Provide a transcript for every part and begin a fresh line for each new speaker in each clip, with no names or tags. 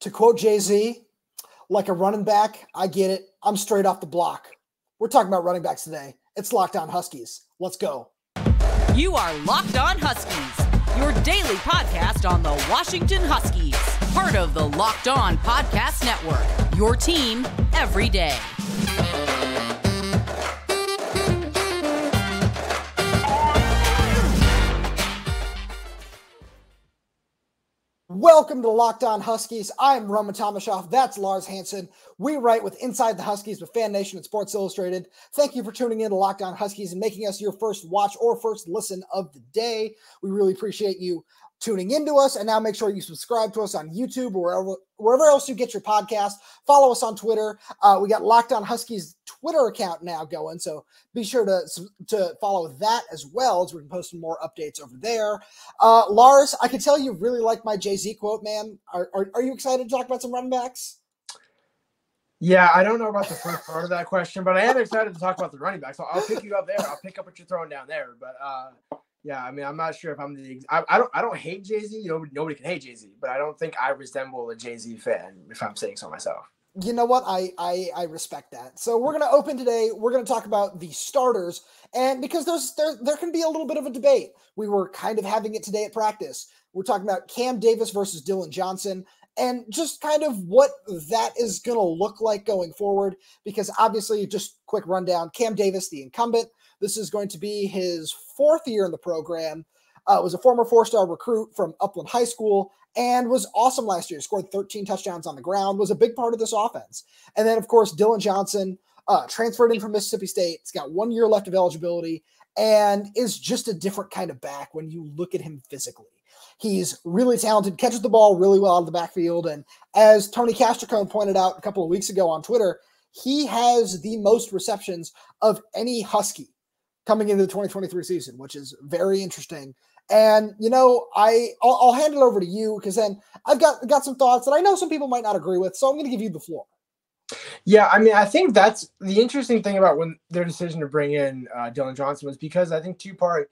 To quote Jay-Z, like a running back, I get it. I'm straight off the block. We're talking about running backs today. It's Locked On Huskies. Let's go.
You are Locked On Huskies, your daily podcast on the Washington Huskies. Part of the Locked On Podcast Network, your team every day.
Welcome to Locked On Huskies. I'm Tomashoff. That's Lars, Hanson. We write with Inside the Huskies with Fan Nation and Sports Illustrated. Thank you for tuning in to Locked On Huskies and making us your first watch or first listen of the day. We really appreciate you tuning into us. And now make sure you subscribe to us on YouTube or wherever else you get your podcast. Follow us on Twitter. We got Locked On Huskies Twitter account now going, so be sure to follow that as well, as we can post some more updates over there. Lars, I can tell you really like my Jay-Z quote, man. Are you excited to talk about some running backs?
Yeah, I don't know about the first part of that question, but I am excited to talk about the running backs. So I'll pick you up there. I'll pick up what you're throwing down there. But yeah, I mean, I'm not sure if I'm I don't hate Jay-Z. Nobody can hate Jay-Z, but I don't think I resemble a Jay-Z fan, if I'm saying so myself.
You know what? I respect that. So we're going to open today. We're going to talk about the starters, and because there can be a little bit of a debate. We were kind of having it today at practice. We're talking about Cam Davis versus Dillon Johnson, and just kind of what that is going to look like going forward. Because obviously, just quick rundown: Cam Davis, the incumbent. This is going to be his fourth year in the program. Was a former four-star recruit from Upland High School and was awesome last year. Scored 13 touchdowns on the ground, was a big part of this offense. And then, of course, Dillon Johnson transferred in from Mississippi State. He's got 1 year left of eligibility and is just a different kind of back when you look at him physically. He's really talented, catches the ball really well out of the backfield. And as Tony Castricone pointed out a couple of weeks ago on Twitter, he has the most receptions of any Husky coming into the 2023 season, which is very interesting. And, I'll hand it over to you because then I've got some thoughts that I know some people might not agree with. So I'm going to give you the floor.
Yeah, I mean, I think that's the interesting thing about when their decision to bring in Dillon Johnson was because I think two-part,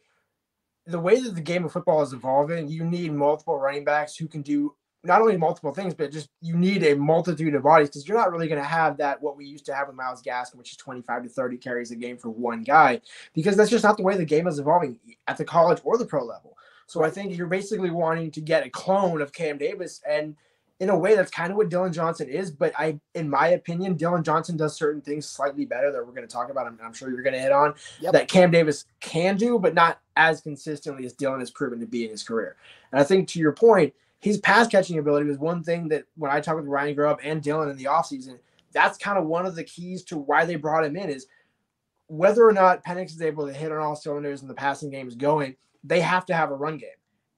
the way that the game of football is evolving, you need multiple running backs who can do not only multiple things, but just you need a multitude of bodies because you're not really going to have that what we used to have with Myles Gaskin, which is 25 to 30 carries a game for one guy, because that's just not the way the game is evolving at the college or the pro level. So I think you're basically wanting to get a clone of Cam Davis, and in a way that's kind of what Dillon Johnson is. But in my opinion, Dillon Johnson does certain things slightly better that we're going to talk about, and I'm sure you're going to hit on, that Cam Davis can do, but not as consistently as Dillon has proven to be in his career. And I think to your point, his pass catching ability was one thing that when I talked with Ryan Grubb and Dillon in the offseason, that's kind of one of the keys to why they brought him in is whether or not Penix is able to hit on all cylinders and the passing game is going, they have to have a run game.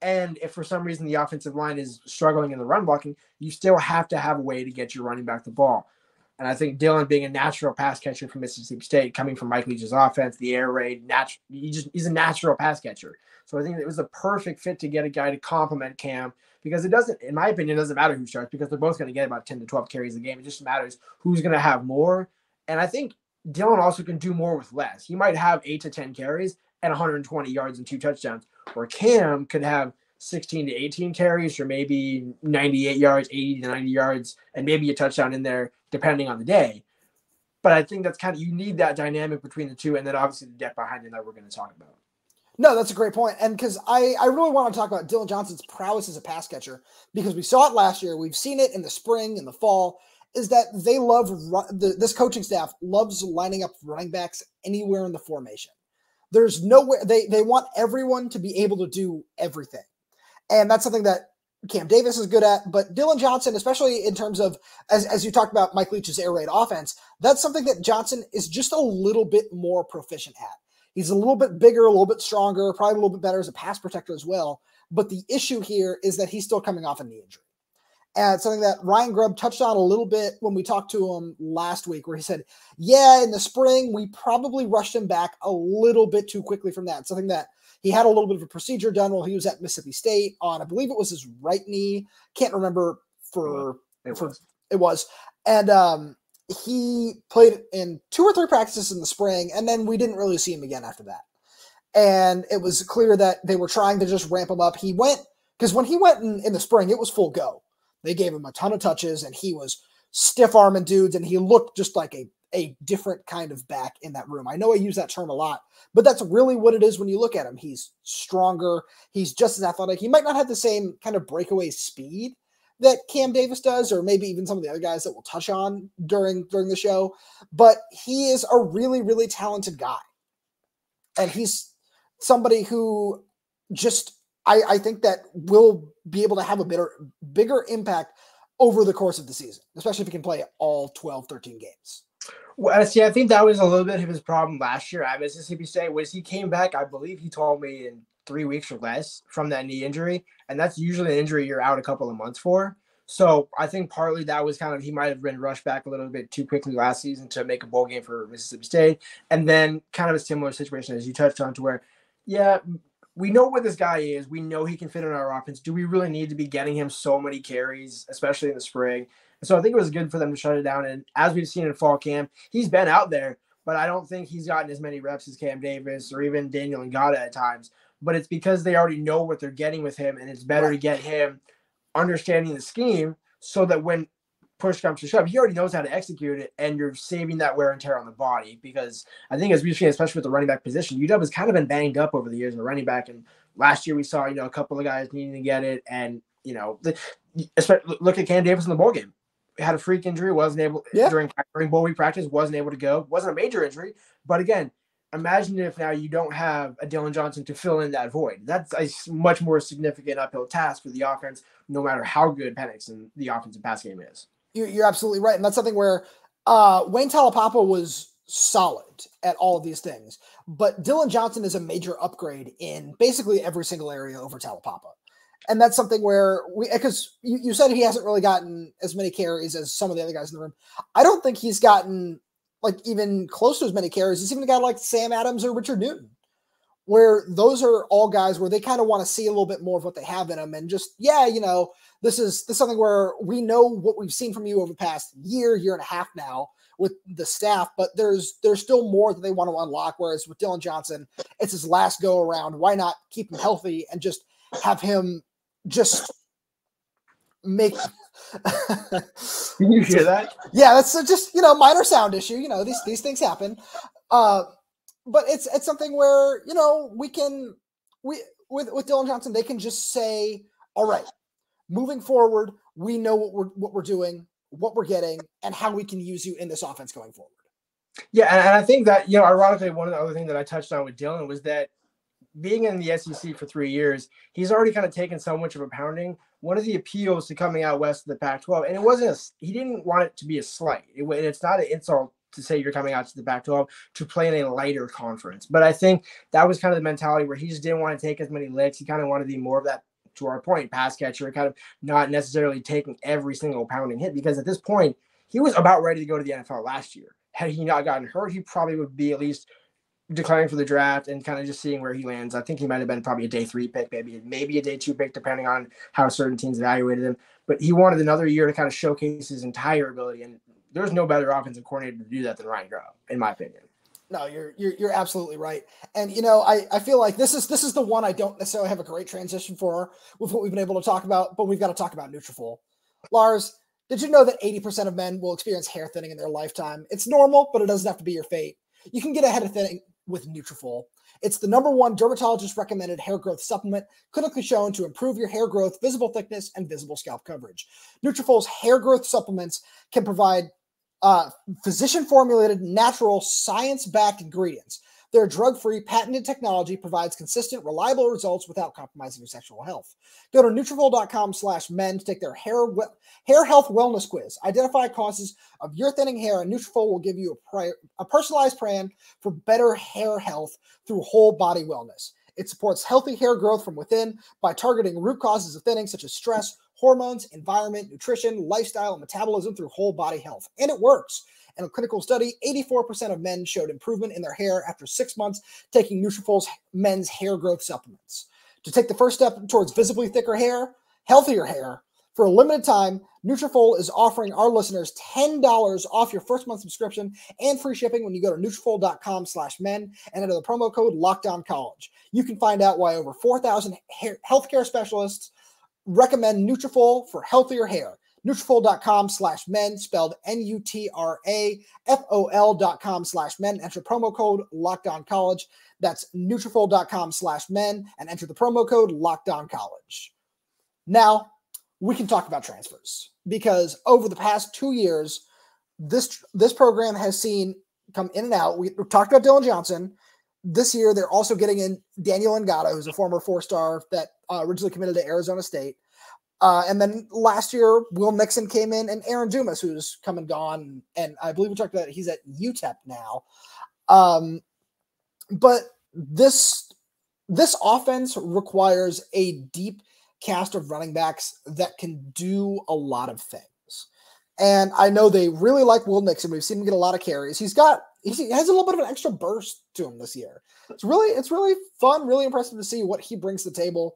And if for some reason the offensive line is struggling in the run blocking, you still have to have a way to get your running back the ball. And I think Dillon being a natural pass catcher from Mississippi State, coming from Mike Leach's offense, the air raid, he's a natural pass catcher. So I think it was a perfect fit to get a guy to complement Cam because it doesn't, in my opinion, it doesn't matter who starts because they're both going to get about 10 to 12 carries a game. It just matters who's going to have more. And I think Dillon also can do more with less. He might have 8 to 10 carries and 120 yards and 2 touchdowns, where Cam could have 16 to 18 carries or maybe 98 yards, 80 to 90 yards, and maybe a touchdown in there depending on the day. But I think that's kind of, you need that dynamic between the two, and then obviously the depth behind it that we're going to talk about.
No, that's a great point. And because I really want to talk about Dillon Johnson's prowess as a pass catcher, because we saw it last year. We've seen it in the spring, in the fall, is that they love, this coaching staff loves lining up running backs anywhere in the formation. There's nowhere, they want everyone to be able to do everything. And that's something that Cam Davis is good at, but Dillon Johnson, especially in terms of, as you talked about Mike Leach's air raid offense, that's something that Johnson is just a little bit more proficient at. He's a little bit bigger, a little bit stronger, probably a little bit better as a pass protector as well. But the issue here is that he's still coming off a knee injury. And it's something that Ryan Grubb touched on a little bit when we talked to him last week, where he said, yeah, in the spring, we probably rushed him back a little bit too quickly from that. Something that he had a little bit of a procedure done while he was at Mississippi State on, I believe it was his right knee. Can't remember it was. And he played in 2 or 3 practices in the spring, and then we didn't really see him again after that. And it was clear that they were trying to just ramp him up. He went, because when he went in the spring, it was full go. They gave him a ton of touches, and he was stiff-arming dudes, and he looked just like a different kind of back in that room. I know I use that term a lot, but that's really what it is when you look at him. He's stronger. He's just as athletic. He might not have the same kind of breakaway speed that Cam Davis does, or maybe even some of the other guys that we'll touch on during the show, but he is a really, really talented guy. And he's somebody who just, I think that will be able to have a bigger impact over the course of the season, especially if he can play all 12, 13 games.
Well, see, I think that was a little bit of his problem last year at Mississippi State. Was he came back, I believe he told me, in 3 weeks or less from that knee injury, and that's usually an injury you're out a couple of months for. So I think partly that was kind of, he might have been rushed back a little bit too quickly last season to make a bowl game for Mississippi State, and then kind of a similar situation as you touched on, to where, yeah, we know what this guy is. We know he can fit in our offense. Do we really need to be getting him so many carries, especially in the spring? And so I think it was good for them to shut it down. And as we've seen in fall camp, he's been out there, but I don't think he's gotten as many reps as Cam Davis or even Daniel Ngata at times. But it's because they already know what they're getting with him, and it's better to get him understanding the scheme so that when push comes to shove, he already knows how to execute it, and you're saving that wear and tear on the body. Because I think, as we've seen, especially with the running back position, UW has kind of been banged up over the years in the running back. And last year we saw, a couple of guys needing to get it. And, look at Cam Davis in the bowl game. Had a freak injury, wasn't able during bowl week practice, wasn't able to go. Wasn't a major injury. But again, imagine if now you don't have a Dillon Johnson to fill in that void. That's a much more significant uphill task for the offense, no matter how good Penix and the offensive pass game is.
You're absolutely right. And that's something where Wayne Talapapa was solid at all of these things. But Dillon Johnson is a major upgrade in basically every single area over Talapapa. And that's something where because you said he hasn't really gotten as many carries as some of the other guys in the room. I don't think he's gotten like even close to as many carries as even a guy like Sam Adams or Richard Newton, where those are all guys where they kind of want to see a little bit more of what they have in them. And just, this is something where we know what we've seen from you over the past year and a half now with the staff, but there's still more that they want to unlock. Whereas with Dillon Johnson, it's his last go around. Why not keep him healthy and just have him just make.
Can you hear that?
Yeah, that's just, minor sound issue. These things happen. But it's something where, with Dillon Johnson, they can just say, all right, moving forward, we know what we're doing, what we're getting, and how we can use you in this offense going forward.
Yeah, and I think that, ironically, one of the other things that I touched on with Dillon was that being in the SEC for 3 years, he's already kind of taken so much of a pounding. One of the appeals to coming out west of the Pac-12, and he didn't want it to be a slight. It's not an insult to say you're coming out to the Pac-12 to play in a lighter conference. But I think that was kind of the mentality where he just didn't want to take as many licks. He kind of wanted to be more of that, to our point, pass catcher, kind of not necessarily taking every single pounding hit, because at this point, he was about ready to go to the NFL last year. Had he not gotten hurt, he probably would be at least declaring for the draft and kind of just seeing where he lands. I think he might have been probably a day 3 pick, maybe a day 2 pick, depending on how certain teams evaluated him. But he wanted another year to kind of showcase his entire ability. And there's no better offensive coordinator to do that than Ryan Grubb, in my opinion.
No, you're absolutely right. And, I feel like this is the one I don't necessarily have a great transition for with what we've been able to talk about, but we've got to talk about Nutrafol. Lars, did you know that 80% of men will experience hair thinning in their lifetime? It's normal, but it doesn't have to be your fate. You can get ahead of thinning with Nutrafol. It's the #1 dermatologist recommended hair growth supplement, clinically shown to improve your hair growth, visible thickness, and visible scalp coverage. Nutrafol's hair growth supplements can provide physician-formulated, natural, science-backed ingredients. Their drug-free, patented technology provides consistent, reliable results without compromising your sexual health. Go to Nutrafol.com/men to take their hair health wellness quiz. Identify causes of your thinning hair, and Nutrafol will give you a personalized plan for better hair health through whole body wellness. It supports healthy hair growth from within by targeting root causes of thinning, such as stress, hormones, environment, nutrition, lifestyle, and metabolism through whole body health. And it works. In a clinical study, 84% of men showed improvement in their hair after 6 months taking Nutrafol's men's hair growth supplements. To take the first step towards visibly thicker hair, healthier hair, for a limited time, Nutrafol is offering our listeners $10 off your first month subscription and free shipping when you go to Nutrafol.com/men and enter the promo code LOCKDOWNCollege. You can find out why over 4,000 healthcare specialists recommend Nutrafol for healthier hair. Nutrafol.com/men, spelled Nutrafol.com/men. Enter promo code LOCKEDONCollege. That's Nutrafol.com/men and enter the promo code LOCKEDONCollege. Now, we can talk about transfers because over the past 2 years, this program has seen come in and out. We talked about Dillon Johnson. This year, they're also getting in Daniel Ngata, who's a former 4-star that originally committed to Arizona State. And then last year, Will Nixon came in, and Aaron Dumas, who's come and gone. And I believe we talked about it. He's at UTEP now. But this offense requires a deep cast of running backs that can do a lot of things. And I know they really like Will Nixon. We've seen him get a lot of carries. He has a little bit of an extra burst to him this year. It's really fun, really impressive to see what he brings to the table.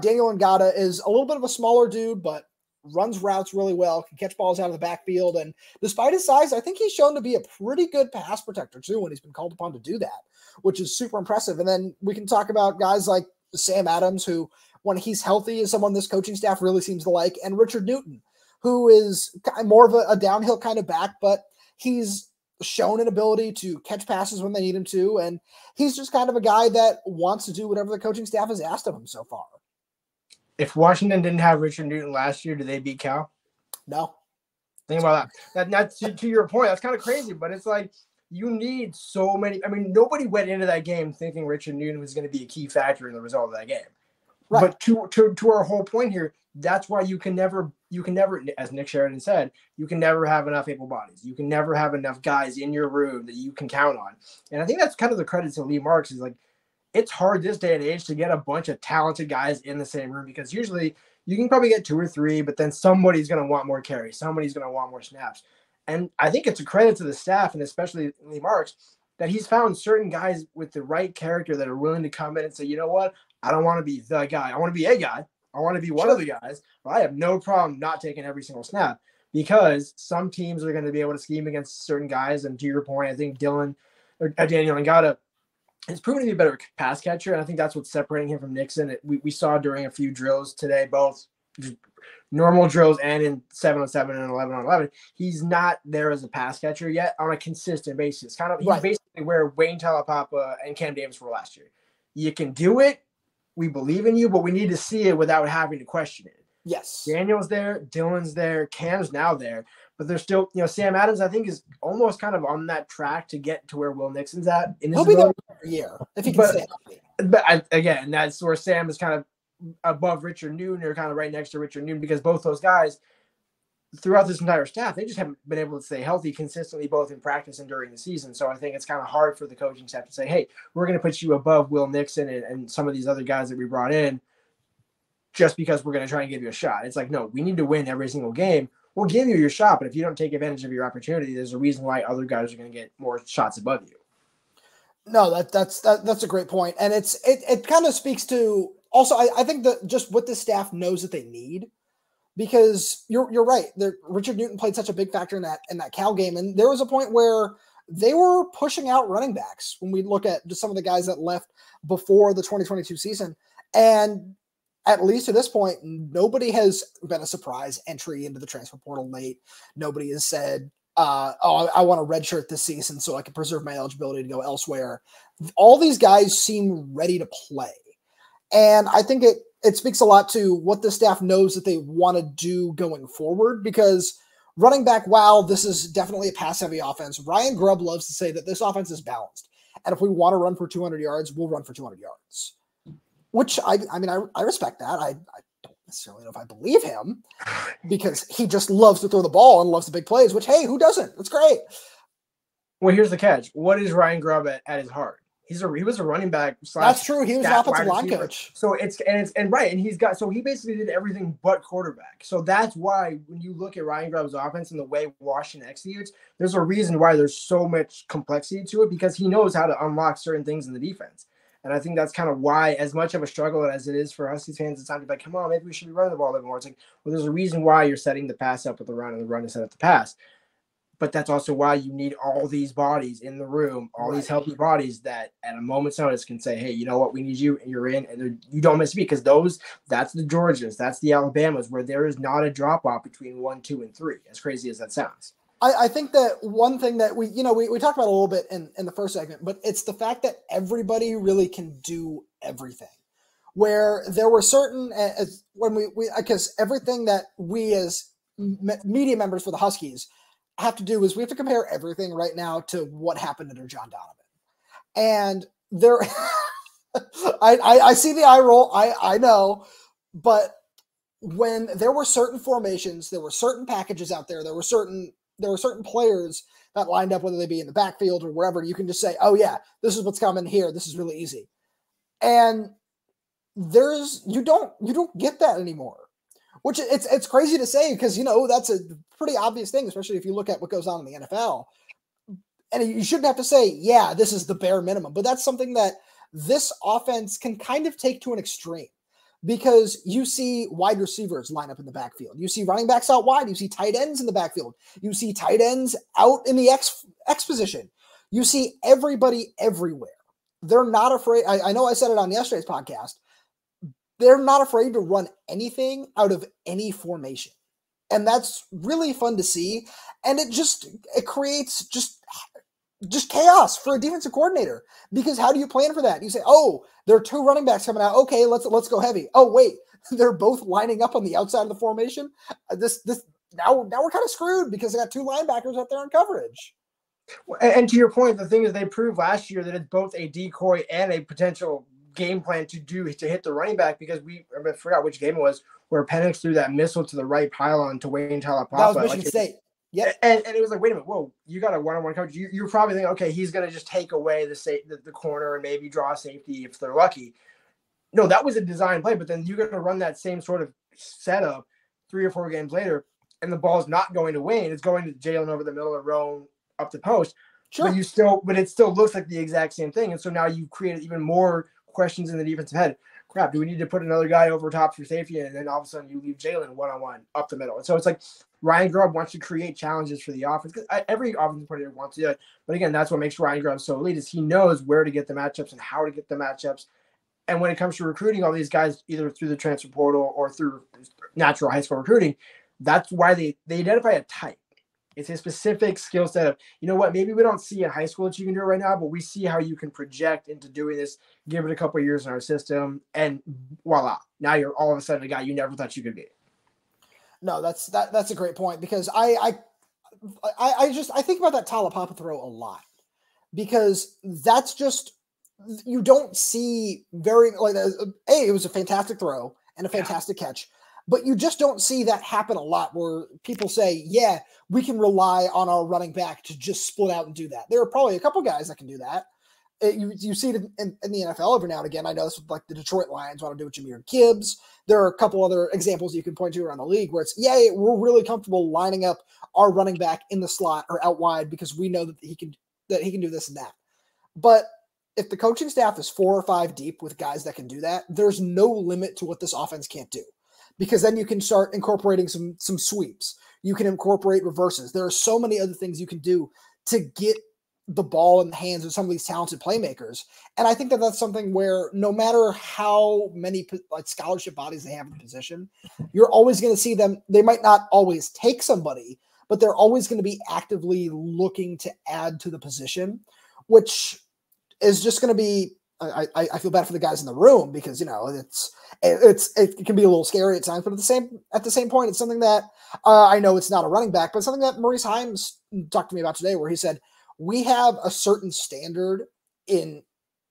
Daniel Ngata is a little bit of a smaller dude, but runs routes really well, can catch balls out of the backfield. And despite his size, I think he's shown to be a pretty good pass protector too when he's been called upon to do that, which is super impressive. And then we can talk about guys like Sam Adams, who when he's healthy is someone this coaching staff really seems to like, and Richard Newton, who is more of a downhill kind of back, but he's shown an ability to catch passes when they need him to. And he's just kind of a guy that wants to do whatever the coaching staff has asked of him so far.
If Washington didn't have Richard Newton last year, do they beat Cal?
No.
Think about that. That's to your point. That's kind of crazy, but it's like you need so many. I mean, nobody went into that game thinking Richard Newton was going to be a key factor in the result of that game. Right. But to our whole point here, that's why you can never, as Nick Sheridan said, you can never have enough able bodies. You can never have enough guys in your room that you can count on. And I think that's kind of the credit to Lee Marks is like, it's hard this day and age to get a bunch of talented guys in the same room because usually you can probably get 2 or 3, but then somebody's going to want more carries. Somebody's going to want more snaps. And I think it's a credit to the staff and especially Lee Marks that he's found certain guys with the right character that are willing to come in and say, you know what? I don't want to be the guy. I want to be a guy. I want to be one of the guys, but I have no problem not taking every single snap because some teams are going to be able to scheme against certain guys. And to your point, I think Daniel Ngata has proven to be a better pass catcher. And I think that's what's separating him from Nixon. We saw during a few drills today, both normal drills and in 7-on-7 and 11-on-11, he's not there as a pass catcher yet on a consistent basis. He's basically where Wayne Talapapa and Cam Davis were last year. You can do it. We believe in you, but we need to see it without having to question it.
Yes.
Daniel's there, Dillon's there, Cam's now there, but there's still, Sam Adams, I think, is almost kind of on that track to get to where Will Nixon's at.
He'll be there every year if he can stay healthy.
But again, that's where Sam is kind of above Richard Newton or kind of right next to Richard Newton because both those guys, throughout this entire staff, they just haven't been able to stay healthy consistently, both in practice and during the season. So I think it's kind of hard for the coaching staff to say, hey, we're going to put you above Will Nixon and some of these other guys that we brought in just because we're going to try and give you a shot. It's like, no, we need to win every single game. We'll give you your shot, but if you don't take advantage of your opportunity, there's a reason why other guys are going to get more shots above you.
No, that's a great point. And it kind of speaks to also, I think that just what the staff knows that they need. Because you're right. Richard Newton played such a big factor in that Cal game. And there was a point where they were pushing out running backs when we look at just some of the guys that left before the 2022 season. And at least to this point, nobody has been a surprise entry into the transfer portal late. Nobody has said, I want a redshirt this season so I can preserve my eligibility to go elsewhere. All these guys seem ready to play. And I think it speaks a lot to what the staff knows that they want to do going forward because running back, while this is definitely a pass-heavy offense, Ryan Grubb loves to say that this offense is balanced. And if we want to run for 200 yards, we'll run for 200 yards, which I respect that. I don't necessarily know if I believe him because he just loves to throw the ball and loves the big plays, which, hey, who doesn't? That's great.
Well, here's the catch. What is Ryan Grubb at his heart? He was a running back.
That's true. He was an offensive line coach.
So he basically did everything but quarterback. So that's why when you look at Ryan Grubb's offense and the way Washington executes, there's a reason why there's so much complexity to it because he knows how to unlock certain things in the defense. And I think that's kind of why, as much of a struggle as it is for Huskies fans, it's time to be like, come on, maybe we should be running the ball a little more. It's like, well, there's a reason why you're setting the pass up with the run and the run to set up the pass. But that's also why you need all these bodies in the room, all these healthy bodies that at a moment's notice can say, hey, you know what, we need you, and you're in, and you don't miss a beat, because that's the Georgias, that's the Alabamas, where there is not a drop-off between 1, 2, and 3, as crazy as that sounds.
I think that one thing that we talked about a little bit in the first segment, but it's the fact that everybody really can do everything. Where there were certain, because everything that we as media members for the Huskies have to do is we have to compare everything right now to what happened under John Donovan. And there, I see the eye roll, I know, but when there were certain formations, there were certain packages out there, there were certain players that lined up, whether they be in the backfield or wherever, you can just say, oh yeah, this is what's coming here. This is really easy. And you don't get that anymore, which it's crazy to say, because, that's a pretty obvious thing, especially if you look at what goes on in the NFL. And you shouldn't have to say, yeah, this is the bare minimum, but that's something that this offense can kind of take to an extreme. Because you see wide receivers line up in the backfield. You see running backs out wide. You see tight ends in the backfield. You see tight ends out in the X position. You see everybody everywhere. They're not afraid. I know I said it on yesterday's podcast. They're not afraid to run anything out of any formation. And that's really fun to see. And it creates just chaos for a defensive coordinator, because how do you plan for that? You say, oh, there are 2 running backs coming out. Okay, let's go heavy. Oh, wait, they're both lining up on the outside of the formation. Now we're kind of screwed, because they got 2 linebackers out there in coverage.
And to your point, the thing is, they proved last year that it's both a decoy and a potential game plan to hit the running back, because I forgot which game it was, where Penix threw that missile to the right pylon to Wayne Talapapa.
That was Michigan State.
Yeah, and it was like, wait a minute, whoa, you got a one-on-one coverage. You're probably thinking, okay, he's going to just take away the corner and maybe draw a safety if they're lucky. No, that was a design play, but then you're going to run that same sort of setup 3 or 4 games later, and the ball's not going to Wayne. It's going to Jalen over the middle of Roan up the post. Sure. But it still looks like the exact same thing. And so now you've created even more questions in the defensive head. Crap, do we need to put another guy over top for safety? And then all of a sudden you leave Jalen one-on-one up the middle. And so it's like Ryan Grubb wants to create challenges for the offense. Every offensive coordinator wants to do it. But again, that's what makes Ryan Grubb so elite, is he knows where to get the matchups and how to get the matchups. And when it comes to recruiting all these guys, either through the transfer portal or through natural high school recruiting, that's why they identify a type. It's a specific skill set of, you know what, maybe we don't see in high school that you can do it right now, but we see how you can project into doing this, give it a couple of years in our system, and voila. Now you're all of a sudden a guy you never thought you could be.
No, that's a great point, because I think about that Talapapa throw a lot, because that's just, you don't see it was a fantastic throw and a fantastic catch. But you just don't see that happen a lot, where people say, yeah, we can rely on our running back to just split out and do that. There are probably a couple guys that can do that. You see it in the NFL every now and again. I know this with like the Detroit Lions want to do with Jahmyr Gibbs. There are a couple other examples you can point to around the league where it's, we're really comfortable lining up our running back in the slot or out wide because we know that he can do this and that. But if the coaching staff is 4 or 5 deep with guys that can do that, there's no limit to what this offense can't do. Because then you can start incorporating some sweeps. You can incorporate reverses. There are so many other things you can do to get the ball in the hands of some of these talented playmakers. And I think that that's something where no matter how many scholarship bodies they have in the position, you're always going to see them. They might not always take somebody, but they're always going to be actively looking to add to the position, which is just going to be, I feel bad for the guys in the room, because it can be a little scary at times, but at the same point, it's something that I know it's not a running back, but something that Maurice Himes talked to me about today, where he said we have a certain standard in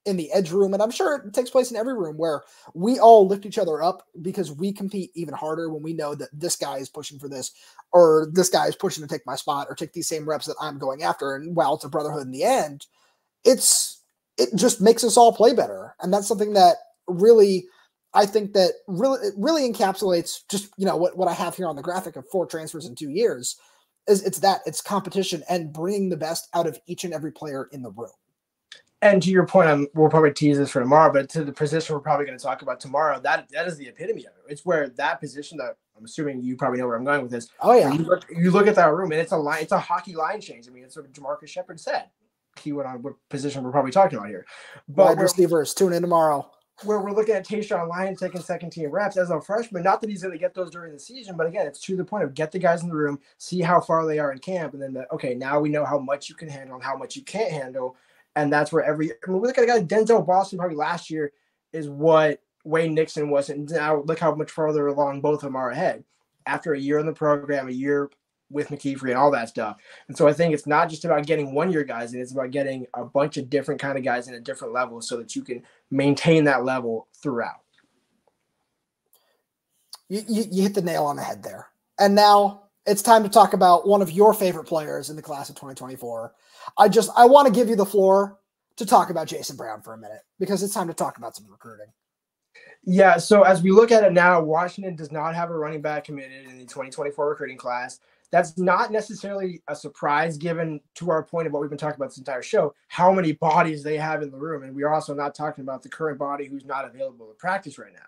the edge room, and I'm sure it takes place in every room, where we all lift each other up because we compete even harder when we know that this guy is pushing for this, or this guy is pushing to take my spot or take these same reps that I'm going after. And while it's a brotherhood in the end, it just makes us all play better. And that's something that really, I think that really encapsulates just, what I have here on the graphic of 4 transfers in 2 years is it's competition and bringing the best out of each and every player in the room.
And to your point, we'll probably tease this for tomorrow, but to the position we're probably going to talk about tomorrow, that is the epitome of it. It's where that position that I'm assuming you probably know where I'm going with this.
Oh yeah.
You look at that room and it's a hockey line change. I mean, it's what Jamarcus Shepard said. He went on what position we're probably talking about here. But
wide receivers, tune in tomorrow.
Where we're looking at Tayshaun Lyons taking second team reps as a freshman. Not that he's going to get those during the season, but again, it's to the point of get the guys in the room, see how far they are in camp, and then okay, now we know how much you can handle and how much you can't handle, and that's where we look at a guy Denzel Boston probably last year is what Wayne Nixon was, and now look how much further along both of them are ahead after a year in the program, a year with McKeefery and all that stuff. And so I think it's not just about getting one-year guys, and it's about getting a bunch of different kind of guys in a different level so that you can maintain that level throughout.
You hit the nail on the head there. And now it's time to talk about one of your favorite players in the class of 2024. I want to give you the floor to talk about Jason Brown for a minute because it's time to talk about some recruiting.
Yeah, so as we look at it now, Washington does not have a running back committed in the 2024 recruiting class. That's not necessarily a surprise given to our point of what we've been talking about this entire show, how many bodies they have in the room. And we are also not talking about the current body who's not available to practice right now,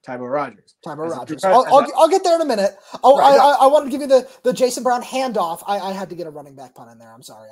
Tybo Rogers.
I'll get there in a minute. I wanted to give you the Jason Brown handoff. I had to get a running back pun in there. I'm sorry.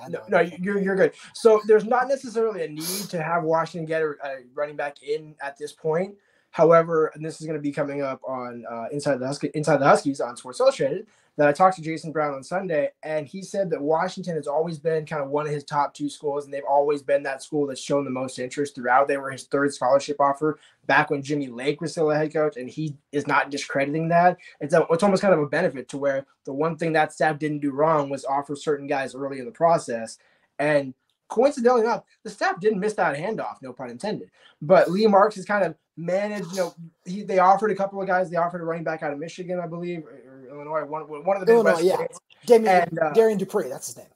You're good. So there's not necessarily a need to have Washington get a running back in at this point. However, and this is going to be coming up on Inside the Huskies on Sports Illustrated, that I talked to Jason Brown on Sunday, and he said that Washington has always been kind of one of his top two schools, and they've always been that school that's shown the most interest throughout. They were his third scholarship offer back when Jimmy Lake was still a head coach, and he is not discrediting that. It's almost kind of a benefit to where the one thing that staff didn't do wrong was offer certain guys early in the process. And coincidentally enough, the staff didn't miss that handoff, no pun intended. But Lee Marks has kind of managed, they offered a couple of guys. They offered a running back out of Michigan, I believe, or Illinois, one of the Midwest states.
Darian Dupree, that's his name.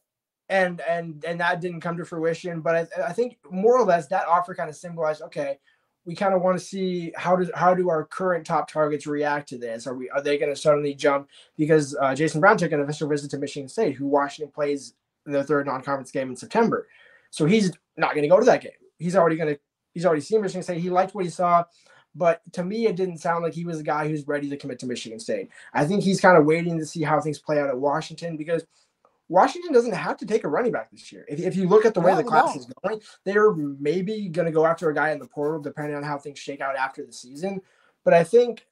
And that didn't come to fruition. But I think more or less that offer kind of symbolized, okay, we kind of want to see how do our current top targets react to this? Are they going to suddenly jump? Because Jason Brown took an official visit to Michigan State, who Washington plays in their third non-conference game in September. So he's not going to go to that game. He's already seen Michigan State. He liked what he saw. But to me, it didn't sound like he was a guy who's ready to commit to Michigan State. I think he's kind of waiting to see how things play out at Washington because Washington doesn't have to take a running back this year. If you look at the way the class is going, they're maybe going to go after a guy in the portal depending on how things shake out after the season. But I think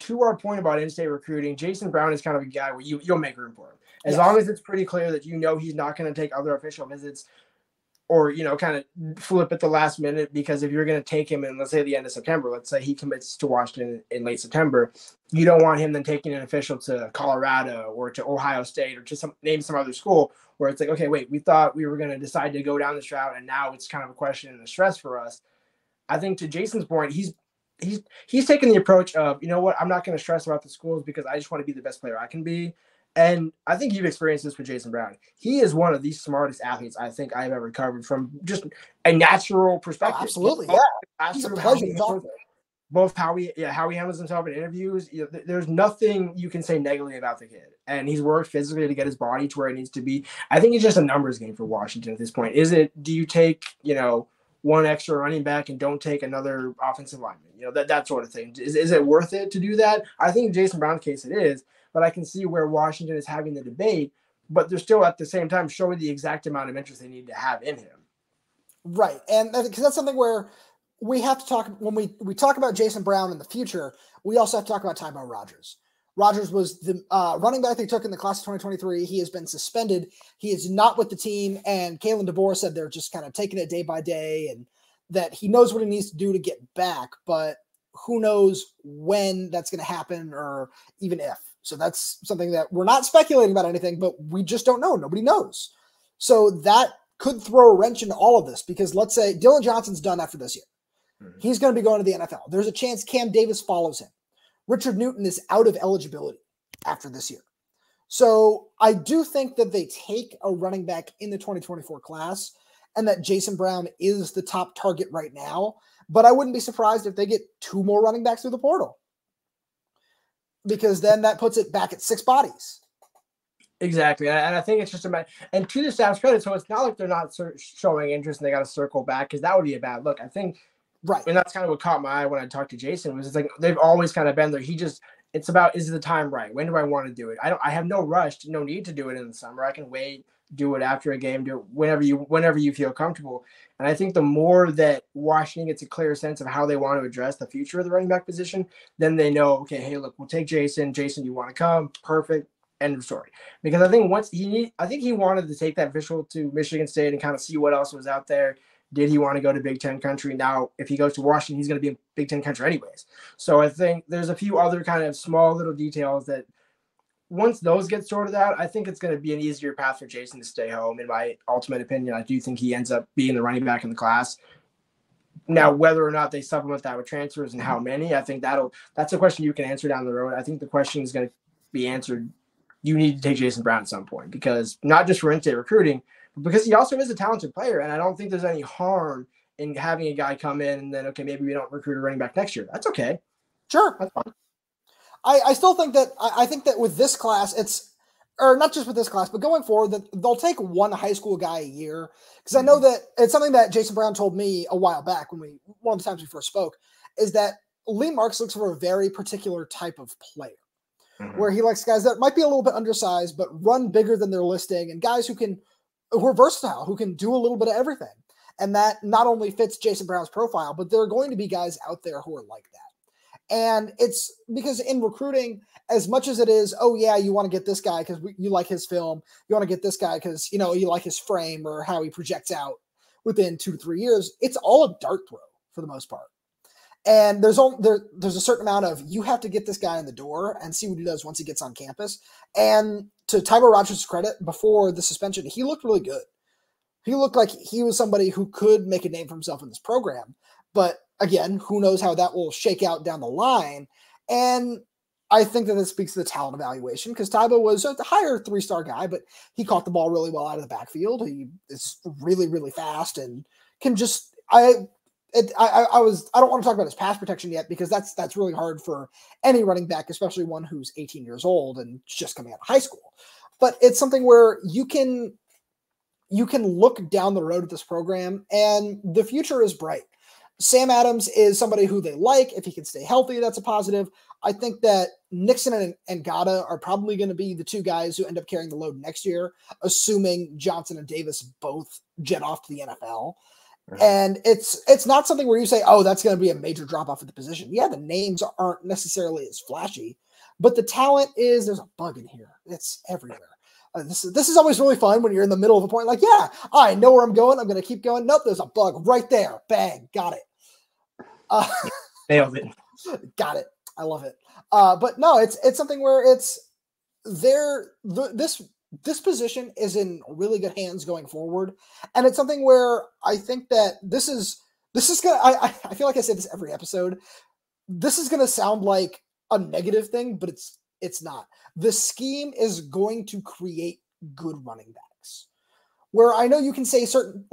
to our point about in-state recruiting, Jason Brown is kind of a guy where you'll make room for him. As long as it's pretty clear that he's not going to take other official visits or, kind of flip at the last minute, because if you're going to take him in, let's say the end of September, let's say he commits to Washington in late September, you don't want him then taking an official to Colorado or to Ohio State or to name some other school where it's like, okay, wait, we thought we were going to decide to go down this route and now it's kind of a question and a stress for us. I think to Jason's point, he's taking the approach of, you know what, I'm not going to stress about the schools because I just want to be the best player I can be. And I think you've experienced this with Jason Brown. He is one of the smartest athletes I think I've ever covered from just a natural perspective.
Oh, absolutely. He's a pleasure to talk to.
Both how he handles himself in interviews. There's nothing you can say negatively about the kid. And he's worked physically to get his body to where it needs to be. I think it's just a numbers game for Washington at this point. Do you take, one extra running back and don't take another offensive lineman? That sort of thing. Is it worth it to do that? I think in Jason Brown's case it is. But I can see where Washington is having the debate, but they're still at the same time showing the exact amount of interest they need to have in him.
Right. And because that's something where we have to talk, when we talk about Jason Brown in the future, we also have to talk about Tybo Rogers. Rogers was the running back they took in the class of 2023. He has been suspended. He is not with the team. And Kalen DeBoer said they're just kind of taking it day by day and that he knows what he needs to do to get back, but who knows when that's going to happen or even if. So that's something that we're not speculating about anything, but we just don't know. Nobody knows. So that could throw a wrench into all of this because let's say Dillon Johnson's done after this year. Mm-hmm. He's going to be going to the NFL. There's a chance Cam Davis follows him. Richard Newton is out of eligibility after this year. So I do think that they take a running back in the 2024 class and that Jason Brown is the top target right now, but I wouldn't be surprised if they get 2 more running backs through the portal. Because then that puts it back at 6 bodies.
Exactly. And I think it's just and to the staff's credit, so it's not like they're not showing interest and they got to circle back because that would be a bad look. I think,
right.
And that's kind of what caught my eye when I talked to Jason was it's like they've always kind of been there. He just It's about, is the time right? When do I want to do it? I have no rush, no need to do it in the summer. I can wait, do it after a game, do it whenever you feel comfortable. And I think the more that Washington gets a clear sense of how they want to address the future of the running back position, then they know, okay, hey, look, we'll take Jason. Jason, you want to come? Perfect. End of story. Because I think I think he wanted to take that visual to Michigan State and kind of see what else was out there. Did he want to go to Big Ten country? Now, if he goes to Washington, he's going to be in Big Ten country anyways. So I think there's a few other kind of small little details that once those get sorted out, I think it's going to be an easier path for Jason to stay home. In my ultimate opinion, I do think he ends up being the running back in the class. Now, whether or not they supplement that with transfers and how many, I think that's a question you can answer down the road. I think the question is going to be answered. You need to take Jason Brown at some point, because not just for in-state recruiting, because he also is a talented player, and I don't think there's any harm in having a guy come in and then, okay, maybe we don't recruit a running back next year. That's okay.
Sure.
That's fine.
I still think that I think that with this class, or not just with this class, but going forward, that they'll take one high school guy a year. Because I know that it's something that Jason Brown told me a while back one of the times we first spoke, is that Lee Marks looks for a very particular type of player. Where he likes guys that might be a little bit undersized, but run bigger than they're listing, and guys who are versatile, who can do a little bit of everything. And that not only fits Jason Brown's profile, but there are going to be guys out there who are like that. And it's because in recruiting, as much as it is, oh yeah, you want to get this guy because you like his film, you want to get this guy because, you like his frame or how he projects out within 2 to 3 years, it's all a dart throw for the most part. And there's a certain amount of, you have to get this guy in the door and see what he does once he gets on campus. And to Tyler Rogers' credit, before the suspension, he looked really good. He looked like he was somebody who could make a name for himself in this program. But again, who knows how that will shake out down the line. And I think that this speaks to the talent evaluation, because Tybo was a higher 3-star guy, but he caught the ball really well out of the backfield. He is really, really fast and can just I don't want to talk about his pass protection yet, because that's really hard for any running back, especially one who's 18 years old and just coming out of high school. But it's something where you can look down the road at this program, and the future is bright. Sam Adams is somebody who they like. If he can stay healthy, that's a positive. I think that Nixon and Gata are probably going to be the two guys who end up carrying the load next year, assuming Johnson and Davis both jet off to the NFL. And it's not something where you say, oh, that's going to be a major drop off at the position. Yeah, the names aren't necessarily as flashy, but the talent is, there's a bug in here. It's everywhere. This is always really fun when you're in the middle of a point, like, yeah, I know where I'm going. I'm going to keep going. Nope, there's a bug right there. Bang, got it.
Nailed it.
Got it. I love it. But no, it's something where it's there. This position is in really good hands going forward. And it's something where I think that this is going to, I feel like I say this every episode. This is going to sound like a negative thing, but it's not. The scheme is going to create good running backs. Where I know you can say certain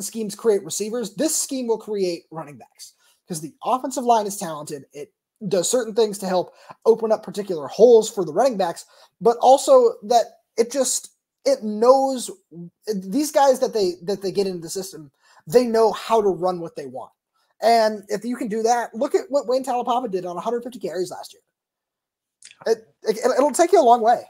schemes create receivers. This scheme will create running backs, because the offensive line is talented. It does certain things to help open up particular holes for the running backs, but also that it knows these guys that they get into the system, they know how to run what they want. And if you can do that, look at what Wayne Talapapa did on 150 carries last year. It'll take you a long way.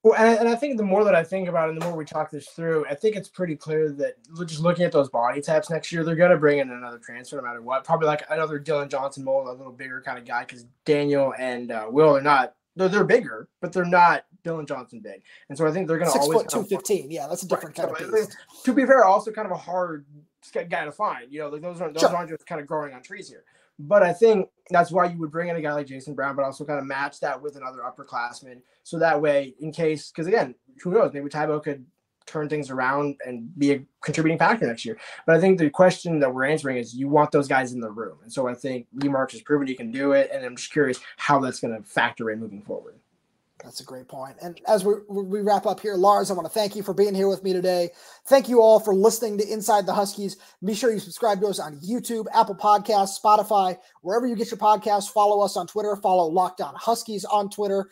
Well, and I think the more that I think about it, the more we talk this through, I think it's pretty clear that just looking at those body types next year, they're going to bring in another transfer no matter what. Probably like another Dillon Johnson mold, a little bigger kind of guy, because Daniel and Will are not. They're bigger, but they're not Dillon Johnson big. And so I think they're going to always
6'2", Yeah, that's a different kind of beast.
To be fair, also kind of a hard guy to find. Like those aren't just kind of growing on trees here. But I think that's why you would bring in a guy like Jason Brown, but also kind of match that with another upperclassman. So that way, in case, because again, who knows, maybe Tybo could turn things around and be a contributing factor next year. But I think the question that we're answering is, you want those guys in the room. And so I think Lee Marks has proven he can do it. And I'm just curious how that's going to factor in moving forward.
That's a great point. And as we wrap up here, Lars, I want to thank you for being here with me today. Thank you all for listening to Inside the Huskies. Be sure you subscribe to us on YouTube, Apple Podcasts, Spotify, wherever you get your podcasts. Follow us on Twitter. Follow Locked On Huskies on Twitter.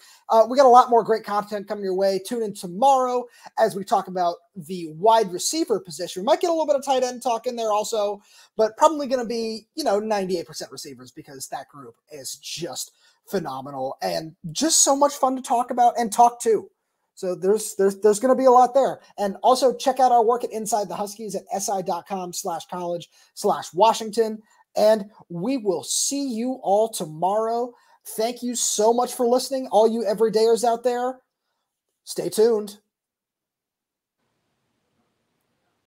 We got a lot more great content coming your way. Tune in tomorrow as we talk about the wide receiver position. We might get a little bit of tight end talk in there also, but probably going to be, 98% receivers, because that group is just phenomenal and just so much fun to talk about and talk to. So there's going to be a lot there. And also check out our work at Inside the Huskies at si.com/college/Washington. And we will see you all tomorrow. Thank you so much for listening. All you everydayers out there, stay tuned.